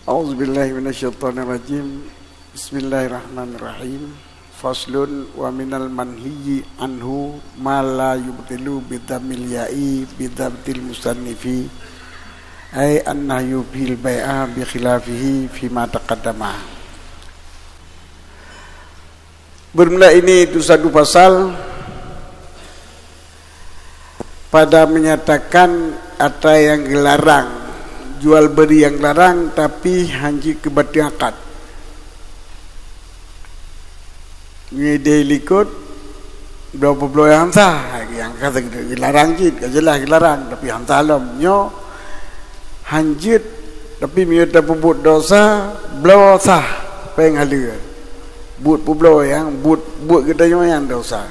A'udzubillahi minasyaitonirrajim. Bismillahirrahmanirrahim. Faslun wa minal manhiyyi anhu ma la yubtilu bidhamil ya'i bidhamtil musannifi ay annahyu bil bai'a bi khilafihi fima taqaddama. Bermula ini itu satu pasal pada menyatakan ada yang dilarang, jual beli yang larang tapi hanji kebati akad. Ini dia likut 20 yang sah, yang kata dilarang jid, jelas dilarang tapi yang salam nyo hanjit tapi mio tak pubut dosa blow sah penghalia. But publo yang but kita yang dosa.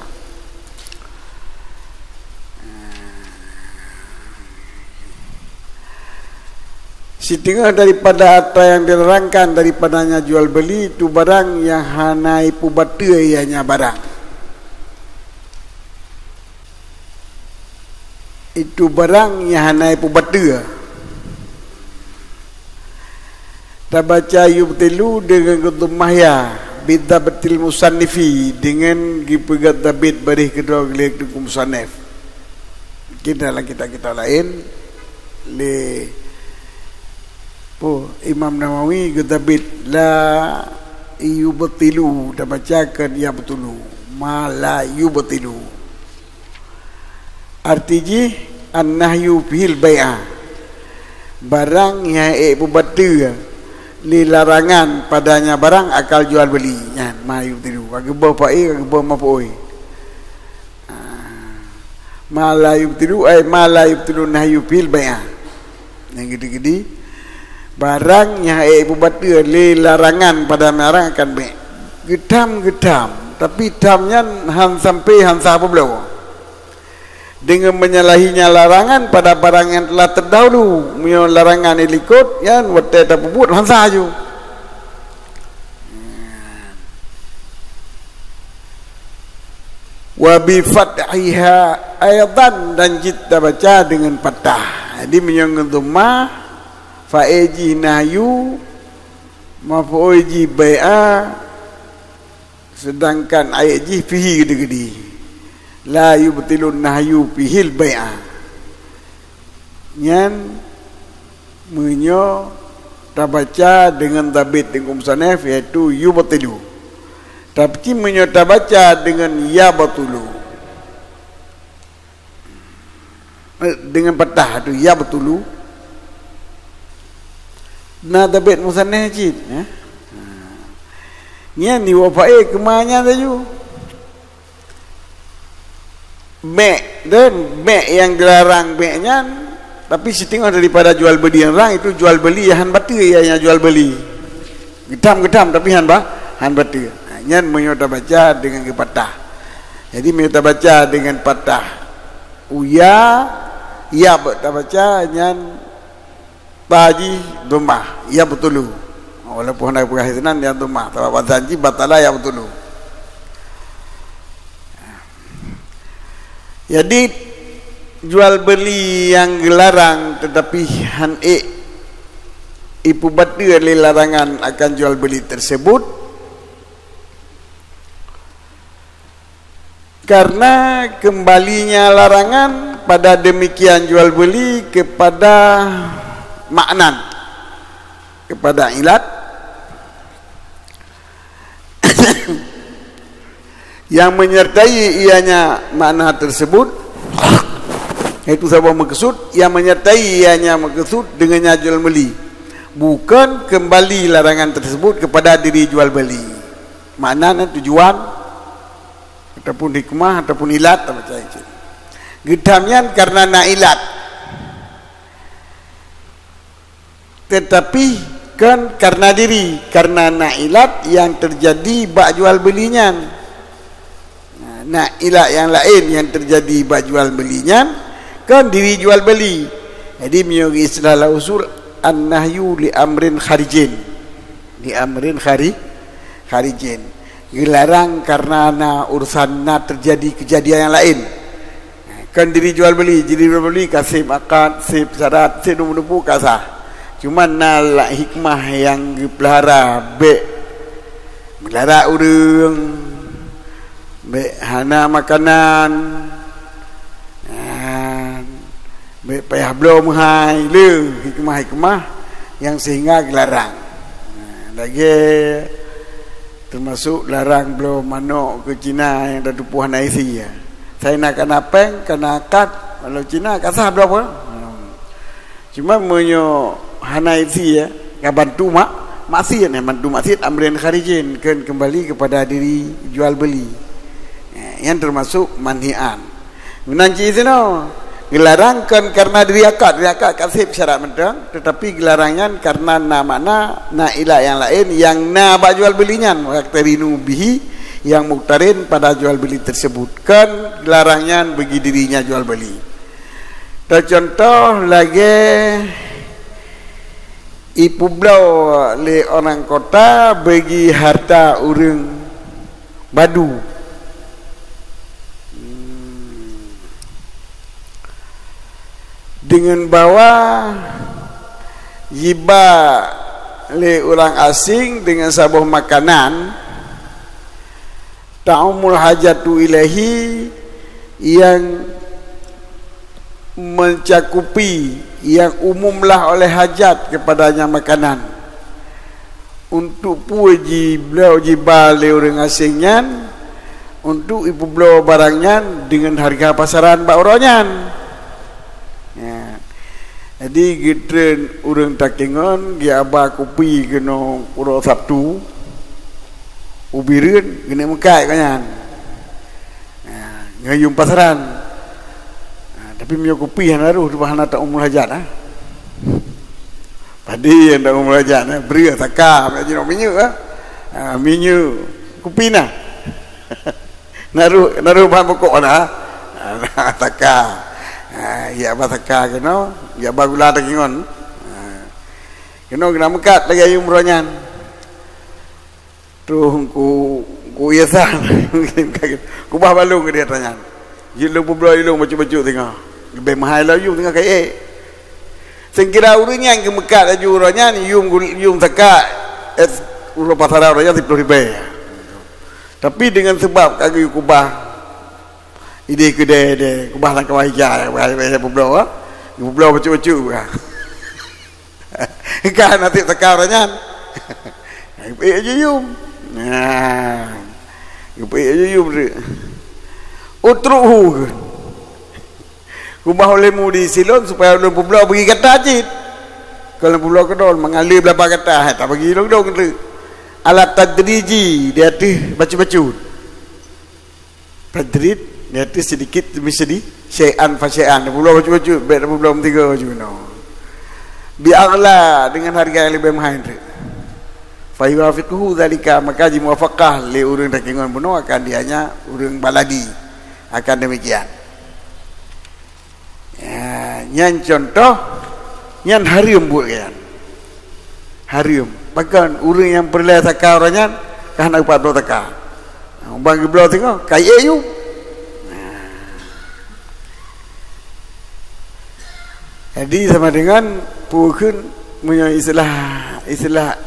Setengah daripada apa yang dilarangkan daripadanya jual beli itu barang yang hanai pubata ianya barang. Itu barang yang hanai pubata. Tak baca yubtilu dengan kutumahya bidda betil musannifi dengan gipegat dabit barih kedua gelek dukum musannif. Kita lain le Imam Nawawi gedabit la yubtilu, dah bacakan ya betulu ma la yubtilu. Artinya an-nahyu bil bai'a, barang yang pubata li larangan padanya barang akal jual beli nyan ma yubtilu ageba pai ageba mapoi ma la yubtilu ay ma la yubtilu nahyu bil bai'a. Yang gede-gede barang yang ibu bata le larangan pada marang akan baik gedam tapi damnya han sampai han sah belum dengan menyalahinya larangan pada barang yang telah terdahulu mio larangan ilikut yan wate tak puput han sah ju. Wa bi fathiha aidan dan kita baca dengan patah. Jadi menyangkut ma fa'eji nahyu mafu'eji bai'a, sedangkan ayji fihi gede-gede la yubtilun nahyu fihil bai'a nyan menyo tabaca dengan tabit dengan musannaf yaitu yubtilu, tapi menyo tabaca dengan ya batulu dengan patah tu ya batulu na tabit musannaf jid nya ni wafae kemanya taju mek dan mek yang dilarang meknya, tapi setengah daripada jual beli yang larang itu jual beli han batu yang jual beli gedam tapi han batu nya menyota baca dengan patah. Jadi menyota baca dengan patah uya ya baca nyan Baji domah, ya betul. Walaupun hendak perhatian dia domah, tapi janji batalah ya betul. Jadi jual beli yang dilarang tetapi han ibu batu oleh larangan akan jual beli tersebut karena kembalinya larangan pada demikian jual beli kepada maknan, kepada ilat yang menyertai ianya makna tersebut, itu sebuah maksud yang menyertai ianya maksud dengannya jual beli, bukan kembali larangan tersebut kepada diri jual beli. Makna tujuan ataupun hikmah ataupun ilat apa saja. Gedamnya karena na ilat, tetapi kan karena diri, karena na'ilat yang terjadi bak jual belinya, na'ilat yang lain yang terjadi bak jual belinya kan diri jual beli. Jadi menurut istilah usul an-nahyu li amrin kharijin, li amrin kharijin, dilarang karena urusan terjadi kejadian yang lain. Kan diri jual beli, jadi jual beli kasih makan, sip syarat, sip nubu kasah. Cuma nalak hikmah yang dipelihara melihara urang, hana makanan, payah belum hai le hikmah-hikmah yang sehingga dilarang. Lagi termasuk larang belum manok ke Cina yang dah tupuhan IC ya. Saya nak kena peng, kena akad, kalau Cina kasah berapa? Cuma menyo hana IC ya, bantu maksiat ya, bantu maksiat amrin kharijin kan kembali kepada diri jual beli. Yang termasuk manhian. Menanci sino dilarangkan karena diri akad kasih syarat mentang, tetapi dilarangnya karena namana ilah yang lain yang jual belinya waktarinu bihi yang muktarin pada jual beli tersebut kan dilarangnya bagi dirinya jual beli. Contoh lagi ipu blau le orang kota bagi harta urang badu. Dengan bawa yiba le orang asing dengan sebuah makanan ta'umul hajatu ilahi yang mencakupi yang umumlah oleh hajat kepadanya makanan untuk puji beliau jiba le orang asingnya untuk ibu beliau barangnya dengan harga pasaran bauronyan. Ya. Jadi gitren urang takengon dia aba kopi kena pura Sabtu ubireun kena mekai kanyan. Ya, ngayum pasaran. Tapi minyak kopi yang naruh di bahan tak umur hajat padi yang tak umur hajat beri takar nak minyak minyak kopi naruh bahan pokok takar. Ya bataka kena ya bagula takingon kena mekat lagi ayung meronyan tu ku yasan ku bah balung ke dia tanya jilung publo ilung baju-baju tengah lebih mahal lah yung tengah kaya sengkira urunyan ke mekat aju uronyan yung taka ulo pasara uronyan 10 ribu tapi dengan sebab kaki kubah ide kedai kubah lang kawahija publo publo baju-baju kan nanti taka uronyan ipi aja yung ipi aja yung utruhu kubah olehmu di silon supaya ulun publo bagi kata ajit kalau publo kedol mengalir berapa kata tak bagi long dong alat tadriji dia tu baca-baca tadrid dia tu sedikit demi sedikit syai'an fa syai'an publo baca-baca baik publo tiga baca no bi'agla dengan harga yang lebih mahal tu fa yuwafiquhu zalika maka ji muwafaqah li urang takingon buno akan dianya urang baladi akan demikian. Ya, yang contoh yang harim buat kan. Harim. Bahkan orang yang perlu takar orangnya kan nak buat takar. Bang belah tengok kaya you. Jadi sama dengan pukun punya istilah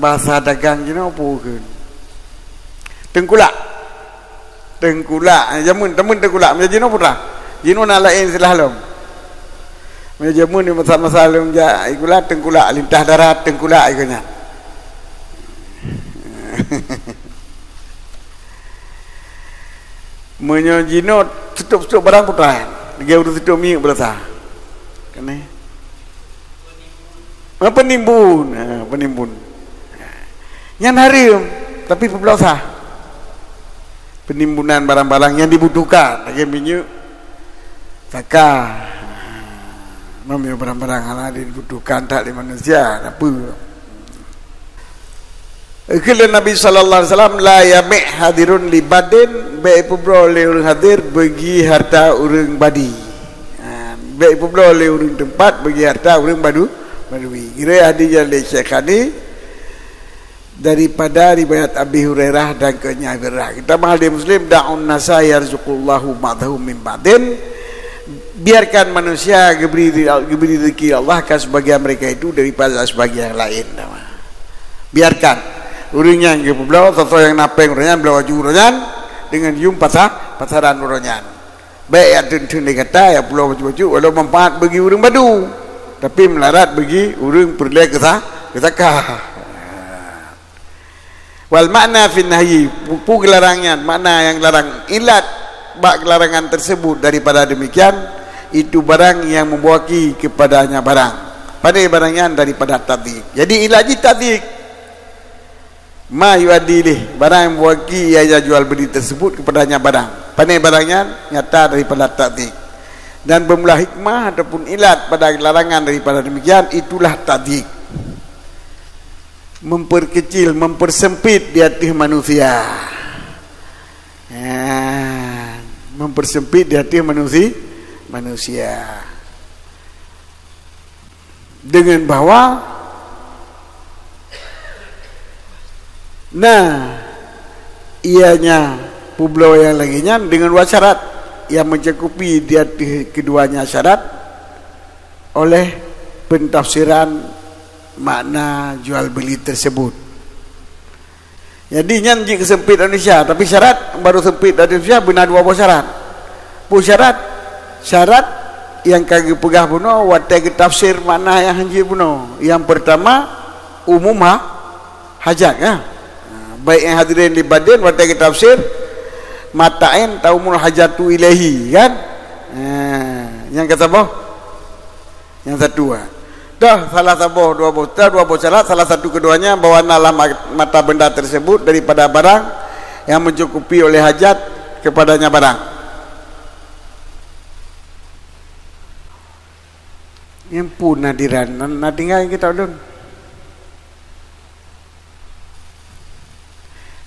bahasa dagang jenis pukun. Tengkulak jamun tengkulak macam jino pura jino nak lain istilah lom macam jamun ni masa-masa lom ja ikulah tengkulak lintah darat tengkulak ikunya menyo jino tutup barang putra dia urus tutup mi berasa kan penimbun yang harim tapi pembelasa penimbunan barang-barang yang dibutuhkan lagi minyak taka namanya barang-barang halal dibutuhkan tak oleh manusia apa kala Nabi sallallahu alaihi wasallam la yami' hadirun li badin baik pubro le urang hadir bagi harta urang badi baik pubro le urang tempat bagi harta urang badui kira hadis le Syekhani daripada riwayat Abi Hurairah dan kenyai Hurairah. Kita mahal di Muslim da'un nasa yarzuqullahu ba'dahu min ba'din biarkan manusia diberi rezeki Allah kan sebagian mereka itu daripada sebagian yang lain. Biarkan urangnya ke pulau atau yang napeng urangnya belau jurangan dengan yum pasaran urangnya. Baik ya tun kata ya pulau baju walau manfaat bagi urang badu tapi melarat bagi urang perle kesakah. Wal makna fi nahyi pupu larangan makna yang larang ilat bak larangan tersebut daripada demikian itu barang yang membawa kepadanya barang pada barangnya daripada tadzik. Jadi ilaji tadzik ma yuadilih barang yang membawa ia jual beli tersebut kepadanya barang pada barangnya nyata daripada tadzik. Dan bermula hikmah ataupun ilat pada larangan daripada demikian itulah tadzik, memperkecil, mempersempit di hati manusia, mempersempit di hati manusia dengan bahwa ianya pulau yang lainnya dengan dua syarat yang mencakupi di hati keduanya syarat oleh pentafsiran makna jual beli tersebut. Jadi nyanyi kesempit Indonesia tapi syarat baru sempit dari Indonesia benar dua syarat. Syarat yang kaki pegah puno watai tafsir makna yang hanji puno. Yang pertama umum hajat ya. Baik yang hadirin di badan watai tafsir matain taumul hajatu ilahi kan. Yang kata apa? Yang satu salah satu dua syarat, salah satu keduanya bahwa dalam mata benda tersebut daripada barang yang mencukupi oleh hajat kepadanya barang. Yang pun nadiran tinggal kita ulun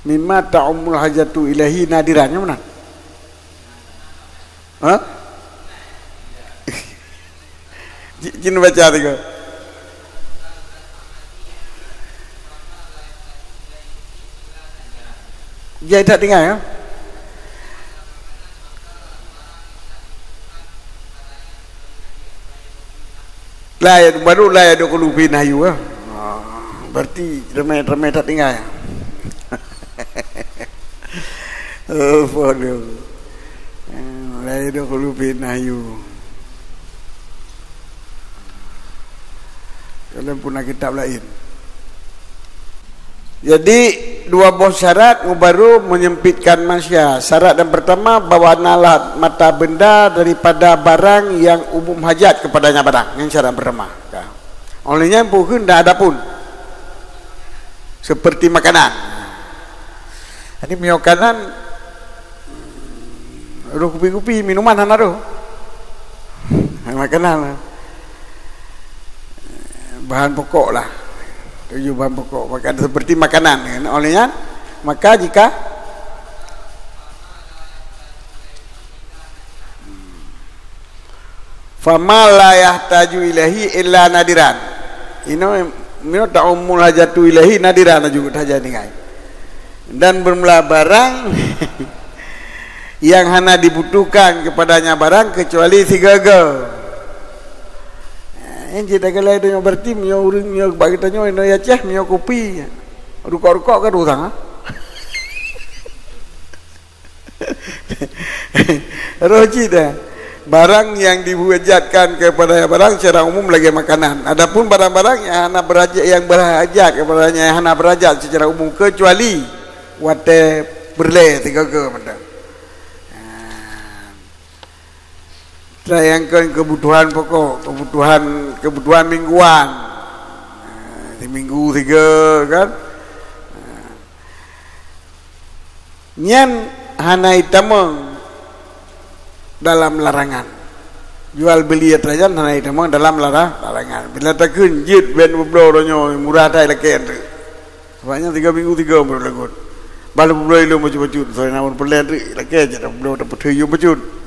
mimma ta'umul hajatu ilahi nadirannya mana? Jin baca tiga. Dia tak tinggal ya. Baru lah ada kulubi nayu ya. Berarti remeh tak tinggal ya. Bodoh. Lah ada kulubi nayu. Kalian punya kitab lain. Jadi dua buah syarat baru menyempitkan manusia. Syarat yang pertama bahwa nalat mata benda daripada barang yang umum hajat kepadanya barang. Yang syarat pertama. Olehnya pun tidak ada pun. Seperti makanan. Jadi makanan roh kupi-kupi minuman hana roh. Makanan bahan pokok lah. Tujuh bahan pokok makanan seperti makanan kan? Olehnya maka jika fama la yahtaju ilahi illa nadiran ino ta'umul hajatu ilahi nadiran juga saja nih. Dan bermula barang yang hanya dibutuhkan kepadanya barang kecuali si gagal. Yang kita kalau itu yang berarti mio urang mio bagi tanya ino ya ceh mio kopi rukok kan utang roji dah barang yang dihajatkan kepada barang secara umum lagi makanan. Adapun barang-barang yang hana berhajat kepadanya yang hana berhajat secara umum kecuali wate berle tiga ke benda. Terangkan kebutuhan pokok, kebutuhan mingguan, di minggu 3 kan. Nyan hana itamong dalam larangan. Jual beli atrajan hana itamong dalam larangan. Bila takun jit ben beblornya murah tai leken. Sebabnya 3 minggu 3 baru lagut. Balu beblor lu macam-macam. So namun perlen leken je beblor dapat tuyul macam.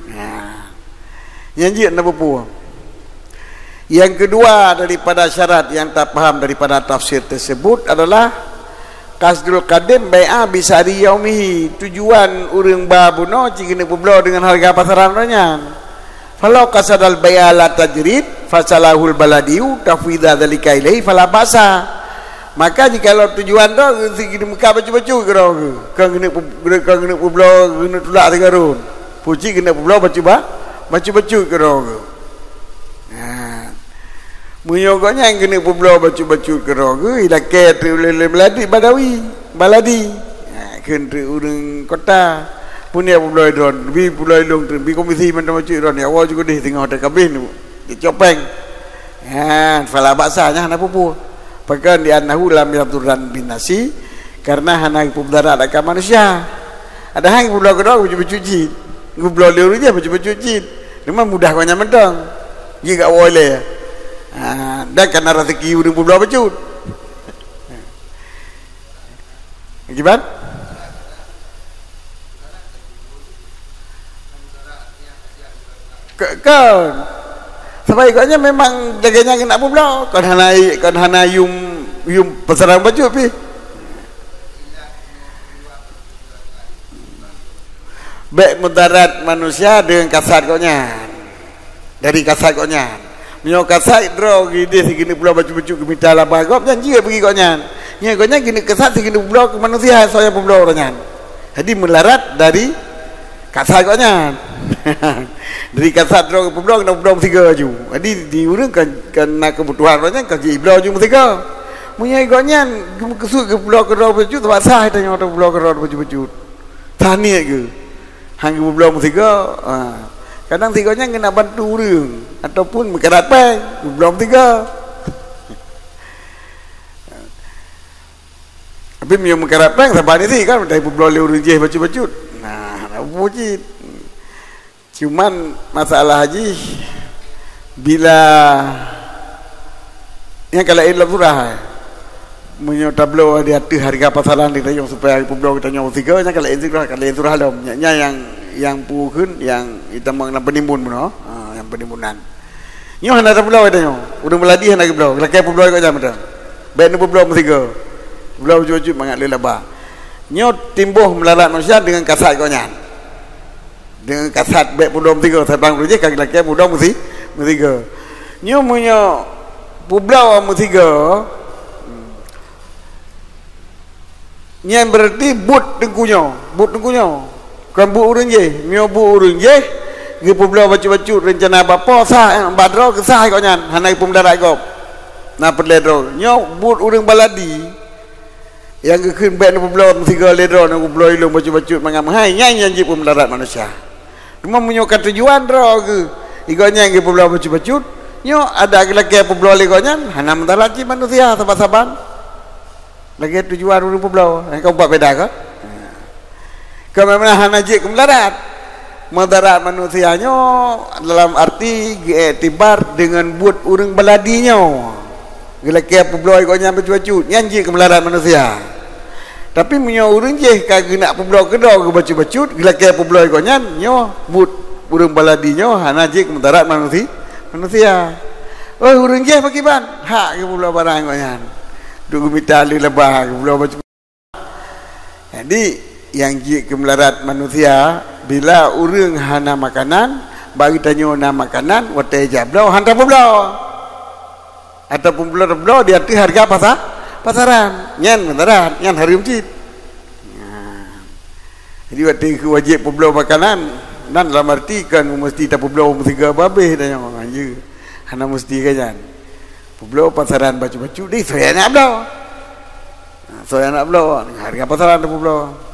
Yang kedua daripada syarat yang tak faham daripada tafsir tersebut adalah kasdul qadim bai'a bisari yaumihi, tujuan urang babuno jika nak berbelok dengan harga pasaran nya. falau qasadal bayala tajrid fasalahul baladiu tafwidha dzalika ilaihi fala basa. Maka jikalau tujuan dah kita Mekah baca-baca ke kena pulau kena tulak sekarang puji kena pulau baca-baca ke menyogoknya yang kena pulau baca-baca ke ilakai terulele baladi kena urang kota punya pulau idron bi pulau ilung bi komisi macam-macam idron ya awal juga tengah hotel kabin di Copeng fala basahnya apa pun bahkan di anahu lam yaturan binasi karena hana pubdara ada manusia ada hang pulau kedua cuci pulau liur je cuci memang mudah kau nyamendang jika boleh dah kena rezeki urang pulau bacut gimana kan sebaiknya memang jaganya kena pulau kan hana yum pesaran baju pi baik mudarat manusia dengan kasat koknya dari kasat koknya nyo kasat draw gede segini pulau baju-baju ke minta lah bagop janji pergi koknya nya koknya gini kasat segini pulau ke manusia saya pulau orangnya jadi melarat dari kasat koknya dari kasat draw ke pulau kena pulau tiga ju jadi diurang kena kebutuhan orangnya kaji pulau ju tiga punya koknya kesuk ke pulau ke draw baju terpaksa tanya orang pulau ke draw baju-baju tani ke hang pulau tiga kadang tiganya kena bantu orang ataupun berkerat peng belum tiga tapi yang berkerat peng sampai ni kan dari pulau liur je bacut-bacut puji cuman masalah haji bila yang kalau ilah surah punya tablo dia tu harga pasaran kita yang supaya pulau kita nyawa tiga nya kalau surah dah nya yang puhun yang kita mengenal penimbun benar yang penimbunan nyo hendak pulau ada nyo udah meladi hendak pulau lakai pulau kau jam dah baik ni pulau tiga pulau jujur mangat lelaba nyo timbuh melarat manusia dengan kasat kau nya dengan kasat baik pulau tiga terbang je kaki lakai pulau tiga nyo punya pulau tiga nyen berarti but tengkunyo kan bu urang je mio bu urang je gi pulau bacu-bacu rencana bapa sah badro ke sah kau nyan hanai pumdarat kau na perledro nyo but urang baladi yang keun ben pulau tiga ledro na pulau ilung bacu-bacu mangam hai nyai janji pumdarat manusia cuma menyokan tujuan ro ke igonya gi pulau bacu-bacu nyo ada lagi pulau le kau nyan hana mendarat manusia sabar-sabar lagi tujuan urang pulau kau buat beda ke kau memang hanajik melarat mudarat manusianya dalam arti tibar dengan buat urang baladinya gila kaya pulau kau nyampe cuacu nyanji ke melarat manusia tapi punya urang je kagak nak pulau kedua ke bacu-bacut gila kaya pulau kau nyanyo buat urang baladinya hanajik mudarat manusia oh urang je pakai ban hak ke pulau barang kau nyan duk mitali lebah ke pulau bacu jadi yang jik ke melarat manusia bila urang hana makanan bagi tanyo na makanan watai jablau hantar pulau ataupun pulau dia tu harga pasaran nyan melarat nyan harum cit jadi watai ke wajib pulau makanan dan dalam arti kan mesti tak pulau tiga babeh tanyo anjir hana mesti kan pulau pasaran bacu-bacu di saya nak pulau harga pasaran pulau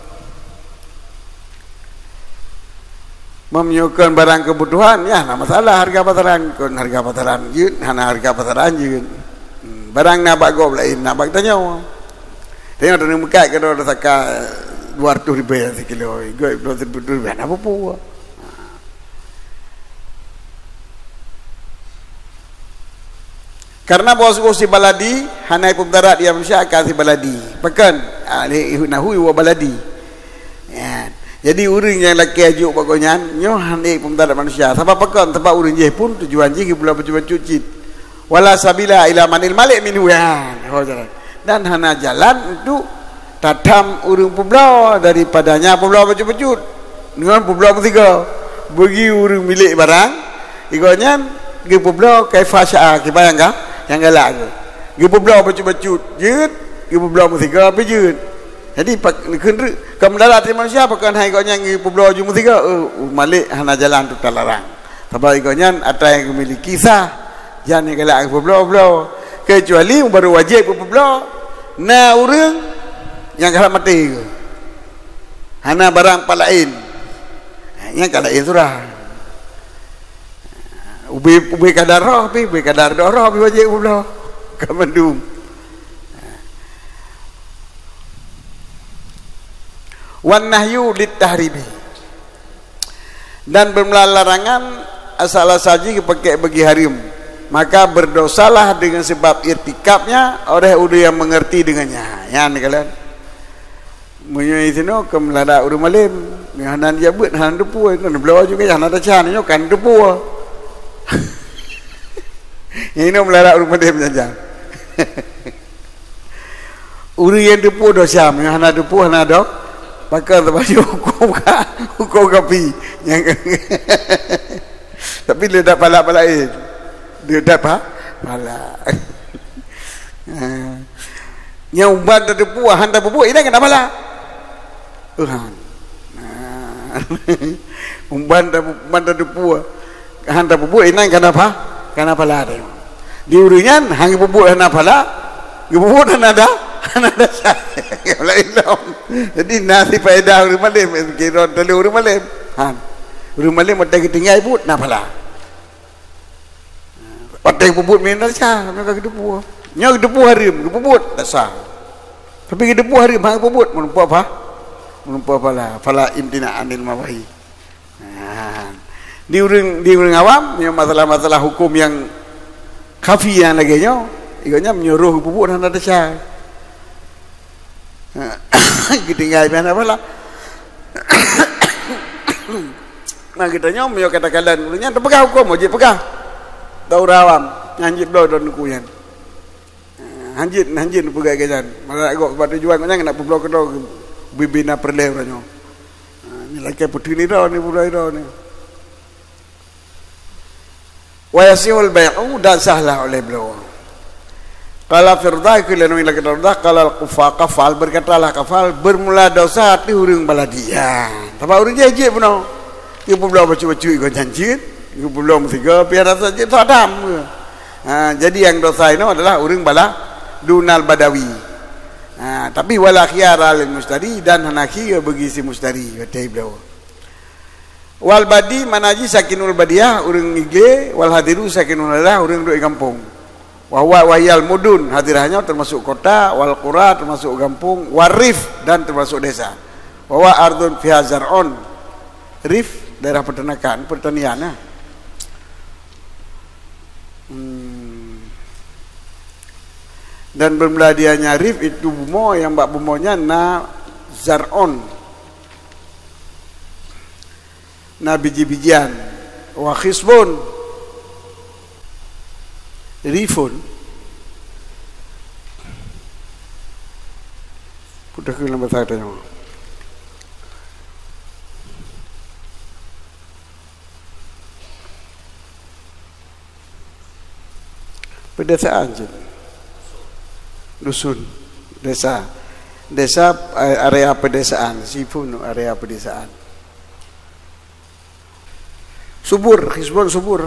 menyukai barang kebutuhan ya nak masalah harga pasaran kon harga pasaran jeun hana harga pasaran jeun barang nak bagop lain nak bag tanyo tengok tengok mekai kalau ada saka 200 sekilo goi 200 apa pu karena bos-bos si baladi hanai pumdarat dia manusia akan si baladi pekan nahu wa baladi ya jadi urang yang laki ajuk bagonya nyo hanai pumdarat manusia sebab pekan tempat urang je pun tujuan je pula bacu-bacu cit wala sabila ila manil malik minhu ya dan hana jalan untuk tatam urang pulau daripadanya pulau bacu-bacu dengan pulau tiga bagi urang milik barang Igonya gipublo kaifa syaa kibayang ka yang galak ke. Gipublo bacut-bacut jeut, gipublo musiga pe jeut. Jadi keun kamdala ti manusia pakan hai igonya gipublo ju musiga malik hana jalan tu talarang. Sebab igonya ada yang memiliki kisah jangan galak gipublo kecuali baru wajib gipublo na urang yang galak mati ke. Hana barang palain. Yang kalain surah. Ubi kadar roh, ubi kadar roh, ubi wajib pula. Kamandum. Wan nahyu litahribi. Dan bermelarangan asal saji pakai bagi harim. Maka berdosalah dengan sebab irtikabnya oleh udah yang mengerti dengannya. Ya ni kalian. Menyoi sino kemelada udah malam. Hanan jabut hanan depu kan belau juga hanan ada can nyo kan depu. Yang ini melada udah malam saja. Uri yang depu dosa, hanan depu hanan dok. Pakar baju hukum kapi. Tapi dia dak palak-palain. Dia dak palak. Yang umban dak depu hanan depu ini kan palak. Umban dak depu hanan depu ini kan apa? Kan apa lah dia. Di uringan hang depu hanan palak. Depu hanan ada yang lain dong. Jadi nasi faedah urang malam kira tali urang malam. Urang malam ada ketinggai put napala. Patai puput minat sah mereka kedepu. Nya kedepu harim, puput tak sah. Tapi kedepu harim hang puput menumpu apa? Menumpu apalah? Fala imtina anil mawahi. Di urang awam yang masalah-masalah hukum yang khafi yang lagi nyo, ikannya menyuruh puput hana ada sah. Ketinggai mana pula. Nah kita nyom yo kata-kata ulunnya terpegah hukum wajib pegah. Tahu rawam nyanjit blo don kuyan. Hanjit pegah gajan. Mala gok batu juan nya nak blo kedo bibina perle ranyo. Ni laki putih ni ro ni bulai ro ni. Wa yasul bai'u dan sahlah oleh beliau. Qala firda kullu ila kadar qala al-qufa qafal berkatalah kafal bermula dosa hati urang baladia. Tapa urang jeje puno. Ibu belum baca-baca ikut janjit, ibu belum tiga biar saja tu adam. Jadi yang dosa ini adalah urang bala dunal badawi. Tapi wala khiyar al mustari dan hanaki bagi si mustari kata beliau. Wal badi manaji sakinul badiyah urang ige wal hadiru sakinul lah urang duk kampung. Wahwal mudun hadirahnya termasuk kota, wal qura termasuk kampung, warif dan termasuk desa. Wa ardun fiha zar'un. Rif daerah peternakan, pertanian. Dan bermeladianya rif itu bumo yang mbak bumonya na zar'un. Na biji-bijian. Wa khisbun. Rifun pudah ke lambat saya tanya pedesaan dusun desa area pedesaan sifun area pedesaan subur hisbun subur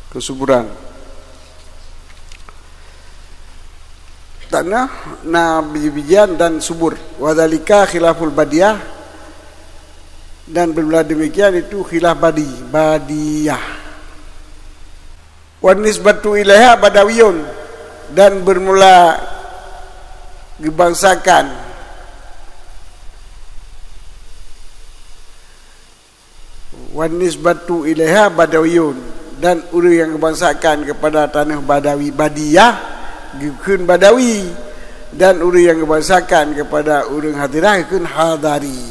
kesuburan tanah na biji-bijian dan subur wadhalika khilaful badiyah dan berbeda demikian itu khilaf badiyah wa nisbatu ilaiha badawiyun dan bermula dibangsakan wa nisbatu ilaiha badawiyun dan orang yang kebangsakan kepada tanah badawi badiyah dikun badawi dan orang yang kebangsakan kepada orang hadirah dikun hadari